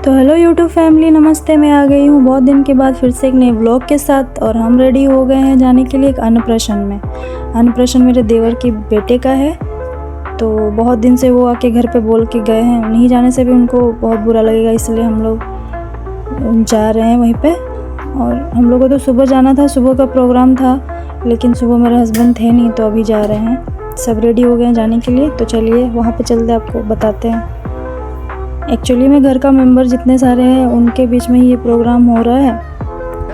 तो hello YouTube family, नमस्ते। मैं आ गई हूँ बहुत दिन के बाद फिर से एक नए व्लॉग के साथ, और हम रेडी हो गए हैं जाने के लिए एक अन्नप्राशन में। अन्नप्राशन मेरे देवर के बेटे का है, तो बहुत दिन से वो आके घर पे बोल के गए हैं। नहीं जाने से भी उनको बहुत बुरा लगेगा, इसलिए हम लोग जा रहे हैं वहीं पे। और हम लोगों को तो सुबह जाना था, सुबह का प्रोग्राम था, लेकिन सुबह मेरे हस्बैंड थे नहीं, तो अभी जा रहे हैं। सब रेडी हो गए हैं जाने के लिए, तो चलिए वहाँ पे चलते आपको बताते हैं। एक्चुअली में घर का मेंबर जितने सारे हैं उनके बीच में ही ये प्रोग्राम हो रहा है।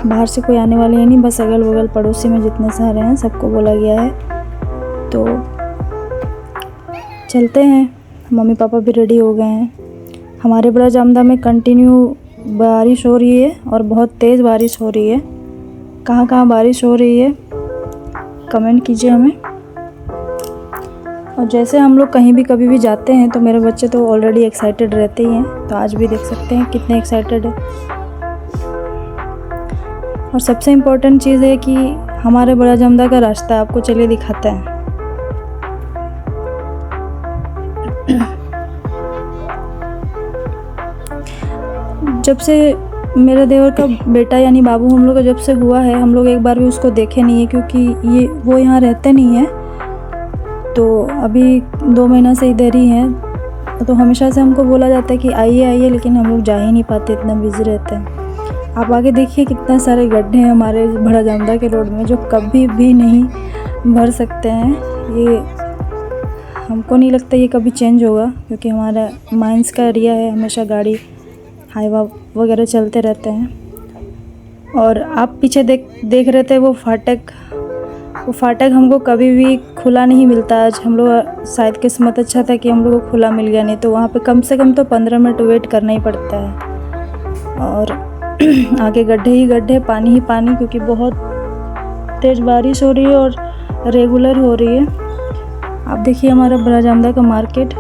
बाहर से कोई आने वाले हैं नहीं, बस अगल बगल पड़ोसी में जितने सारे हैं सबको बोला गया है। तो चलते हैं, मम्मी पापा भी रेडी हो गए हैं। हमारे बड़ा जामदा में कंटिन्यू बारिश हो रही है, और बहुत तेज़ बारिश हो रही है। कहाँ कहाँ बारिश हो रही है कमेंट कीजिए हमें। और जैसे हम लोग कहीं भी कभी भी जाते हैं तो मेरे बच्चे तो ऑलरेडी एक्साइटेड रहते ही हैं, तो आज भी देख सकते हैं कितने एक्साइटेड है। और सबसे इम्पोर्टेंट चीज़ है कि हमारे बड़ा जमदा का रास्ता आपको चलिए दिखाते हैं। जब से मेरे देवर का बेटा यानी बाबू हम लोग का जब से हुआ है, हम लोग एक बार भी उसको देखे नहीं है, क्योंकि वो यहाँ रहते नहीं है। तो अभी 2 महीना से इधर ही हैं, तो हमेशा से हमको बोला जाता है कि आइए आइए, लेकिन हम लोग जा ही नहीं पाते, इतना बिजी रहते हैं। आप आगे देखिए कितने सारे गड्ढे हैं हमारे बड़ा जामदा के रोड में, जो कभी भी नहीं भर सकते हैं। ये हमको नहीं लगता ये कभी चेंज होगा, क्योंकि हमारा माइंस का एरिया है, हमेशा गाड़ी हाईवा वगैरह चलते रहते हैं। और आप पीछे देख रहे थे वो फाटक हमको कभी भी खुला नहीं मिलता। आज हम लोग शायद किस्मत अच्छा था कि हम लोग को खुला मिल गया, नहीं तो वहाँ पे कम से कम तो 15 मिनट वेट करना ही पड़ता है। और आगे गड्ढे ही गड्ढे, पानी ही पानी, क्योंकि बहुत तेज़ बारिश हो रही है और रेगुलर हो रही है। आप देखिए हमारा बड़ा जामदा का मार्केट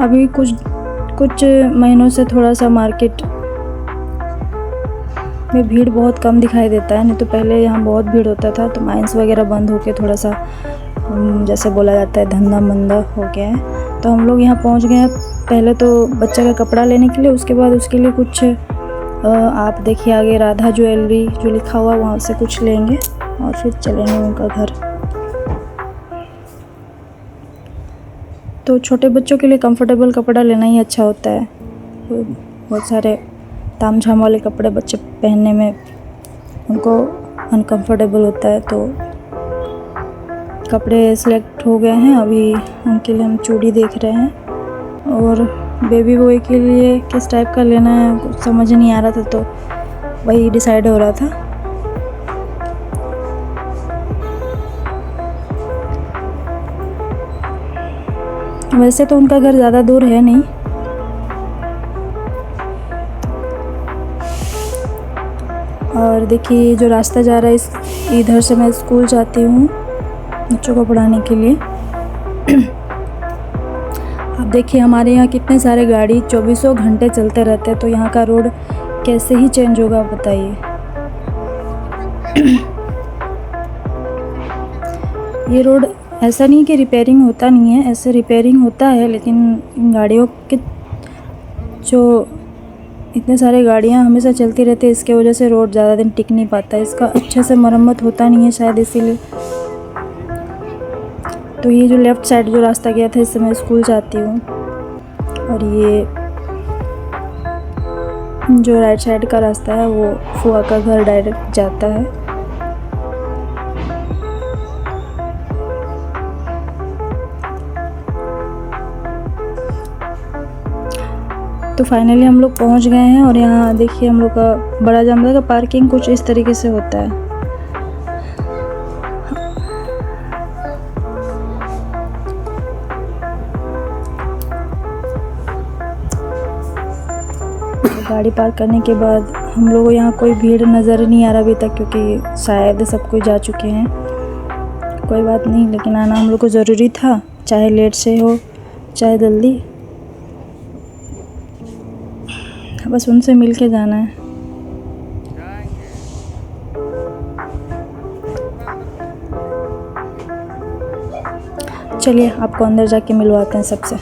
अभी कुछ महीनों से थोड़ा सा मार्केट में भीड़ बहुत कम दिखाई देता है। नहीं तो पहले यहाँ बहुत भीड़ होता था, तो माइंस वगैरह बंद होके थोड़ा सा जैसे बोला जाता है धंधा मंदा हो गया है। तो हम लोग यहाँ पहुँच गए हैं। पहले तो बच्चे का कपड़ा लेने के लिए, उसके बाद उसके लिए कुछ आप देखिए आगे राधा ज्वेलरी जो लिखा हुआ, वहाँ से कुछ लेंगे और फिर चलेंगे उनका घर। तो छोटे बच्चों के लिए कंफर्टेबल कपड़ा लेना ही अच्छा होता है। बहुत सारे ताम झाम वाले कपड़े बच्चे पहनने में उनको अनकंफर्टेबल होता है, तो कपड़े सेलेक्ट हो गए हैं। अभी उनके लिए हम चूड़ी देख रहे हैं, और बेबी बॉय के लिए किस टाइप का लेना है कुछ समझ नहीं आ रहा था, तो वही डिसाइड हो रहा था। वैसे तो उनका घर ज़्यादा दूर है नहीं, और देखिए जो रास्ता जा रहा है इधर से मैं स्कूल जाती हूँ बच्चों को पढ़ाने के लिए। अब देखिए हमारे यहाँ कितने सारे गाड़ी 24 घंटे चलते रहते हैं, तो यहाँ का रोड कैसे ही चेंज होगा बताइए। ये रोड ऐसा नहीं कि रिपेयरिंग होता नहीं है, ऐसे रिपेयरिंग होता है, लेकिन गाड़ियों के जो इतने सारे गाड़ियाँ हमेशा चलती रहती है, इसके वजह से रोड ज़्यादा दिन टिक नहीं पाता है। इसका अच्छे से मरम्मत होता नहीं है शायद, इसीलिए। तो ये जो लेफ़्ट साइड जो रास्ता गया था, इससे मैं स्कूल जाती हूँ, और ये जो राइट साइड का रास्ता है वो फुआ का घर डायरेक्ट जाता है। तो फाइनली हम लोग पहुंच गए हैं, और यहाँ देखिए हम लोग का बड़ा जामदा का पार्किंग कुछ इस तरीके से होता है। तो गाड़ी पार्क करने के बाद हम लोगों को यहाँ कोई भीड़ नज़र नहीं आ रहा अभी तक, क्योंकि शायद सब कोई जा चुके हैं। कोई बात नहीं, लेकिन आना हम लोग को ज़रूरी था, चाहे लेट से हो चाहे जल्दी, बस उनसे मिल के जाना है। चलिए आपको अंदर जाके मिलवाते हैं सबसे।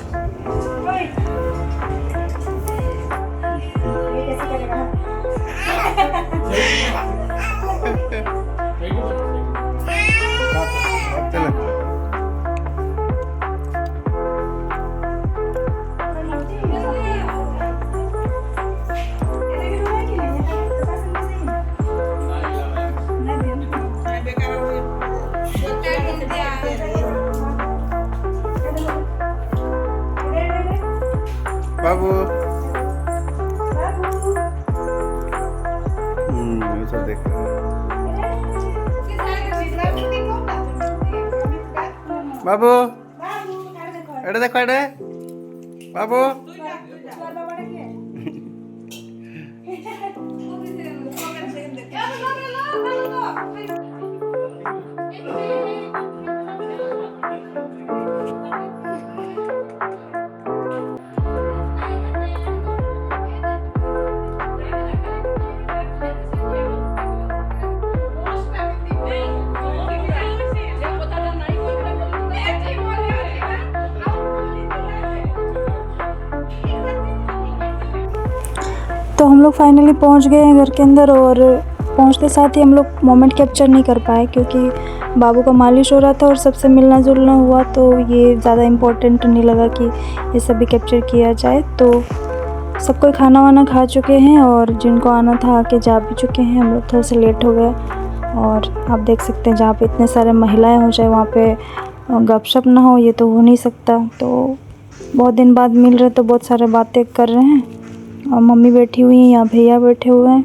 बाबू तो देख बाबू एडे देखो एडे बाबू तो हम लोग फाइनली पहुंच गए हैं घर के अंदर, और पहुंचते साथ ही हम लोग मोमेंट कैप्चर नहीं कर पाए क्योंकि बाबू का मालिश हो रहा था और सबसे मिलना जुलना हुआ, तो ये ज़्यादा इम्पोर्टेंट नहीं लगा कि ये सब भी कैप्चर किया जाए। तो सब कोई खाना वाना खा चुके हैं और जिनको आना था आके जा भी चुके हैं। हम लोग थोड़ा सा लेट हो गए, और आप देख सकते हैं जहाँ पे इतने सारे महिलाएँ हो जाए वहाँ पे गपशप ना हो, ये तो हो नहीं सकता। तो बहुत दिन बाद मिल रहे तो बहुत सारे बातें कर रहे हैं, और मम्मी बैठी हुई हैं, यहाँ भैया बैठे हुए हैं,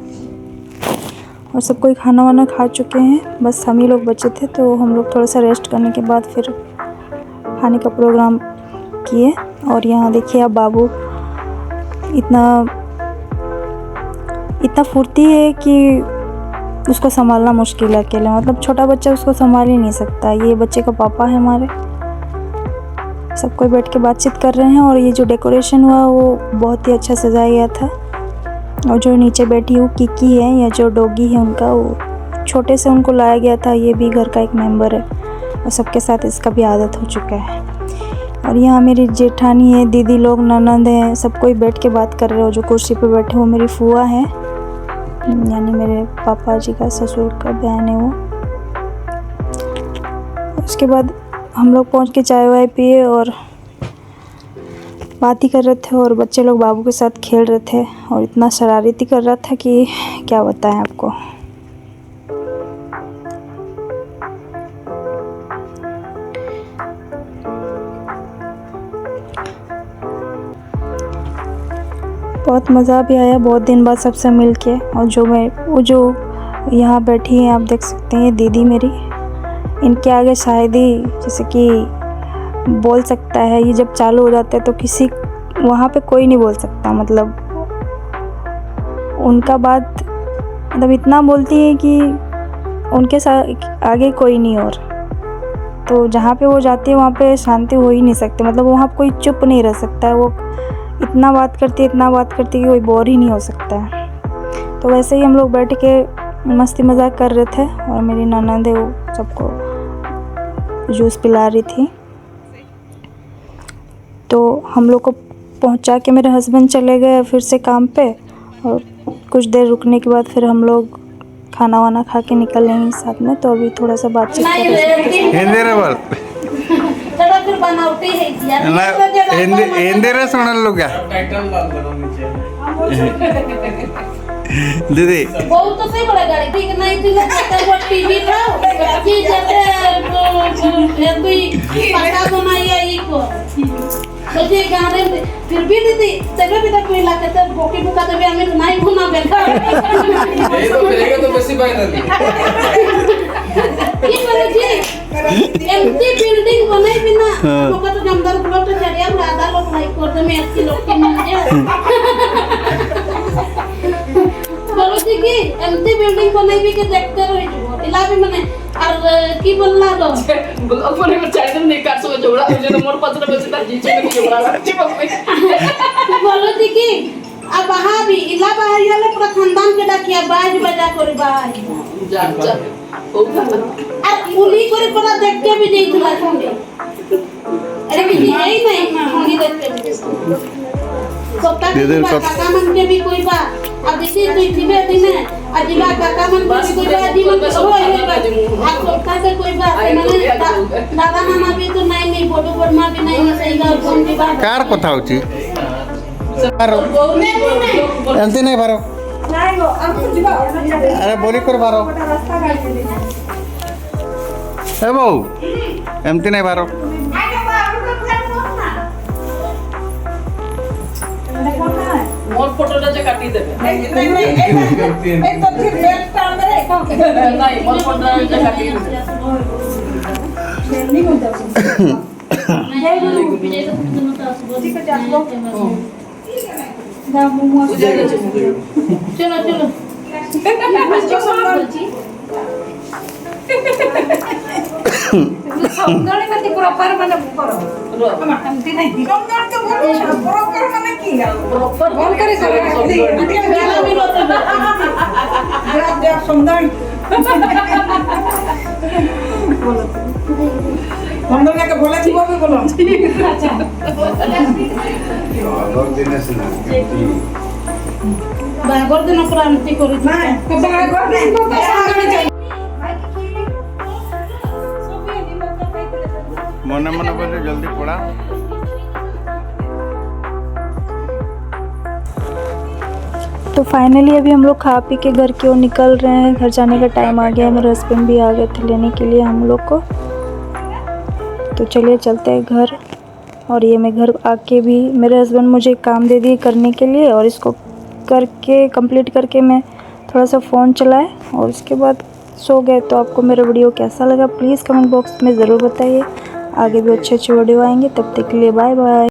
और सब कोई खाना वाना खा चुके हैं। बस हम ही लोग बचे थे, तो हम लोग थोड़ा सा रेस्ट करने के बाद फिर खाने का प्रोग्राम किए। और यहाँ देखिए अब बाबू इतना फुर्ती है कि उसको संभालना मुश्किल है अकेले, मतलब छोटा बच्चा उसको संभाल ही नहीं सकता। ये बच्चे का पापा है हमारे। सब कोई बैठ के बातचीत कर रहे हैं, और ये जो डेकोरेशन हुआ वो बहुत ही अच्छा सजाया गया था। और जो नीचे बैठी हुई किकी है या जो डॉगी है उनका, वो छोटे से उनको लाया गया था, ये भी घर का एक मेंबर है, और सबके साथ इसका भी आदत हो चुका है। और यहाँ मेरी जेठानी है, दीदी लोग, ननंद हैं, सब कोई बैठ के बात कर रहे हो। जो कुर्सी पे बैठे वो मेरी फूआ है, यानी मेरे पापा जी का ससुर का बहन है वो। उसके बाद हम लोग पहुँच के चाय वाय पिए और बात ही कर रहे थे, और बच्चे लोग बाबू के साथ खेल रहे थे, और इतना शरारती कर रहा था कि क्या बताएं आपको। बहुत मज़ा भी आया, बहुत दिन बाद सबसे मिल के। और वो जो यहाँ बैठी हैं आप देख सकते हैं, ये दीदी मेरी, इनके आगे शायद ही जैसे कि बोल सकता है, ये जब चालू हो जाते हैं तो किसी वहाँ पे कोई नहीं बोल सकता, मतलब उनका बात मतलब इतना बोलती है कि उनके साथ आगे कोई नहीं। और तो जहाँ पे वो जाती है वहाँ पे शांति हो ही नहीं सकती, मतलब वहाँ कोई चुप नहीं रह सकता है। वो इतना बात करती है कि कोई बोर ही नहीं हो सकता है। तो वैसे ही हम लोग बैठ के मस्ती मजाक कर रहे थे, और मेरी ननद है वो सबको जूस पिला रही थी। तो हम लोग को पहुंचा के मेरे हस्बैंड चले गए फिर से काम पे, और कुछ देर रुकने के बाद फिर हम लोग खाना वाना खा के निकल लेंगे साथ में। तो अभी थोड़ा सा बातचीत कर रहे थे। दीदी बहुत तो सही बड़ा गाड़ी ठीक नहीं थी, वो टीवी था कि जैसे पता बनाई आई को मुझे गाने फिर भी दीदी तब भी तक मिला के तब बोकी बुका तब हमें नहीं घुमा बैठा ये तो फिरेगा तो बेसी बात नहीं ये बोले जी एमटी बिल्डिंग बनाई बिना लोग तो जमदार प्लॉट चढ़िया आधा लोग नहीं करते में अच्छी लोग की मिल जाए बोलो जी कि एमटी बिल्डिंग बनाई भी के देखते रहो इला भी मने और की बोलना तो ब्लॉग पर में चैनल नहीं कर सको जोड़ा मुझे तो मोर पत्र बचे था जी में जोड़ा अच्छी बात है बोलो जी कि अब वहां भी इला बाहर वाले पूरा खानदान के डाकिया बाज बजा कर बाहर जा जा और उली करे पूरा देख के भी नहीं तुला होंगे अरे कि यही नहीं होंगे देख के तो तक काका मन के भी कोई बा अब इसी तो इतने दिन अजीबा काका मन कोई बात मन तो हो आप लोग का कोई बात मैंने दादा मामा भी तो नहीं फोटो फरमा भी नहीं सही का फोन की बात कार कथा होची बारो एमती नहीं बारो अरे बोली कर बारो ए बहु एमती नहीं बारो मोर फोटोटा जे काटी देबे नहीं मोर फोटोटा जे काटी चलो चलो समजणे कधी प्रॉपर मला करो आमती नाही समजण तो बोल प्रॉपर मला की फोन करे मेला भी रोते जरा समजण समजणे का बोला की बोल बोलो बागर दिन क्रांति करू नाही तो बागर नाही तो समजणे मने मने बोले जल्दी पड़ा तो फाइनली अभी हम लोग खा पी के घर की ओर निकल रहे हैं। घर जाने का टाइम आ गया है। मेरे हस्बैंड भी आ गए थे लेने के लिए हम लोग को। तो चलिए चलते हैं घर। और ये मैं घर आके भी मेरे हस्बैंड मुझे काम दे दिए करने के लिए, और इसको करके कंप्लीट करके मैं थोड़ा सा फ़ोन चलाए और उसके बाद सो गए। तो आपको मेरा वीडियो कैसा लगा प्लीज़ कमेंट बॉक्स में ज़रूर बताइए। आगे भी अच्छे अच्छे वीडियो आएंगे, तब तक के लिए बाय बाय।